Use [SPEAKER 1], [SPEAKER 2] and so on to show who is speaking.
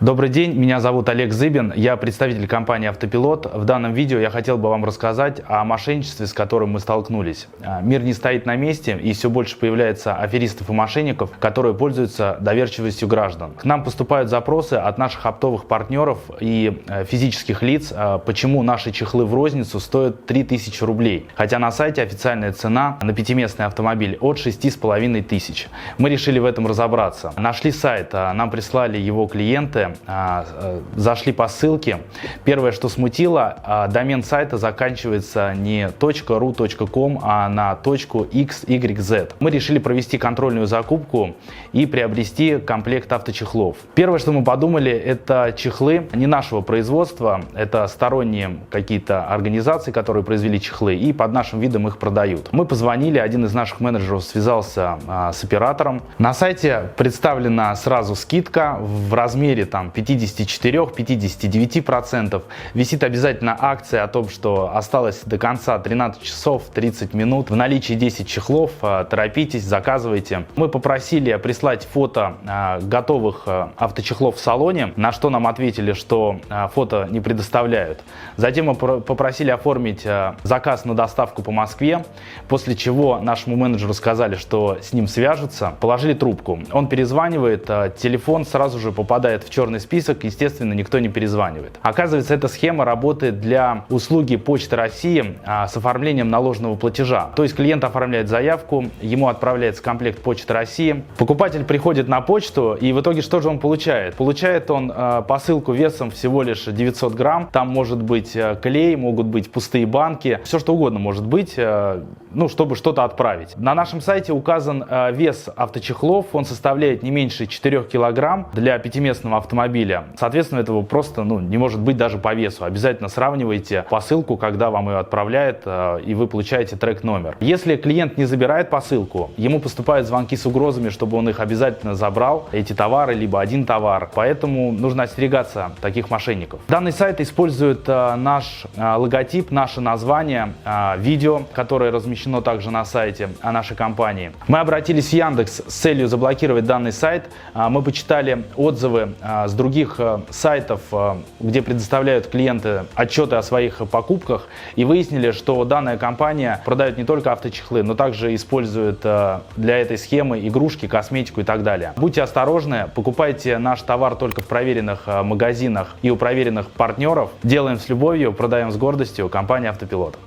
[SPEAKER 1] Добрый день, меня зовут Олег Зыбин, я представитель компании «Автопилот». В данном видео я хотел бы вам рассказать о мошенничестве, с которым мы столкнулись. Мир не стоит на месте, и все больше появляется аферистов и мошенников, которые пользуются доверчивостью граждан. К нам поступают запросы от наших оптовых партнеров и физических лиц, почему наши чехлы в розницу стоят 3000 рублей, хотя на сайте официальная цена на пятиместный автомобиль от 6500. Мы решили в этом разобраться. Нашли сайт, нам прислали его клиенты, зашли по ссылке. Первое, что смутило, домен сайта заканчивается не .ru.com, а на .xyz. Мы решили провести контрольную закупку и приобрести комплект авточехлов. Первое, что мы подумали, это чехлы не нашего производства, это сторонние какие-то организации, которые произвели чехлы и под нашим видом их продают. Мы позвонили, один из наших менеджеров связался с оператором. На сайте представлена сразу скидка в размере 54-59%. Висит обязательно акция о том, что осталось до конца 13 часов 30 минут. В наличии 10 чехлов. Торопитесь, заказывайте. Мы попросили прислать фото готовых авточехлов в салоне, на что нам ответили, что фото не предоставляют. Затем мы попросили оформить заказ на доставку по Москве, после чего нашему менеджеру сказали, что с ним свяжутся. Положили трубку. Он перезванивает, телефон сразу же попадает в черный список, естественно, никто не перезванивает. Оказывается, эта схема работает для услуги Почты России с оформлением наложенного платежа. То есть клиент оформляет заявку, ему отправляется комплект Почты России, покупатель приходит на почту, и в итоге что же он получает? Получает он посылку весом всего лишь 900 грамм, там может быть клей, могут быть пустые банки, все что угодно может быть, чтобы что-то отправить. На нашем сайте указан вес авточехлов, он составляет не меньше 4 килограмм для пятиместного автомобиля. Соответственно, этого просто не может быть даже по весу. Обязательно сравнивайте посылку, когда вам ее отправляют, и вы получаете трек-номер. Если клиент не забирает посылку, ему поступают звонки с угрозами, чтобы он их обязательно забрал, эти товары, либо один товар. Поэтому нужно остерегаться таких мошенников. Данный сайт использует наш логотип, наше название, видео, которое размещено также на сайте нашей компании. Мы обратились в Яндекс с целью заблокировать данный сайт. Мы почитали отзывы с других сайтов, где предоставляют клиенты отчеты о своих покупках, и выяснили, что данная компания продает не только авточехлы, но также использует для этой схемы игрушки, косметику и так далее. Будьте осторожны, покупайте наш товар только в проверенных магазинах и у проверенных партнеров. Делаем с любовью, продаем с гордостью. Компания «Автопилот».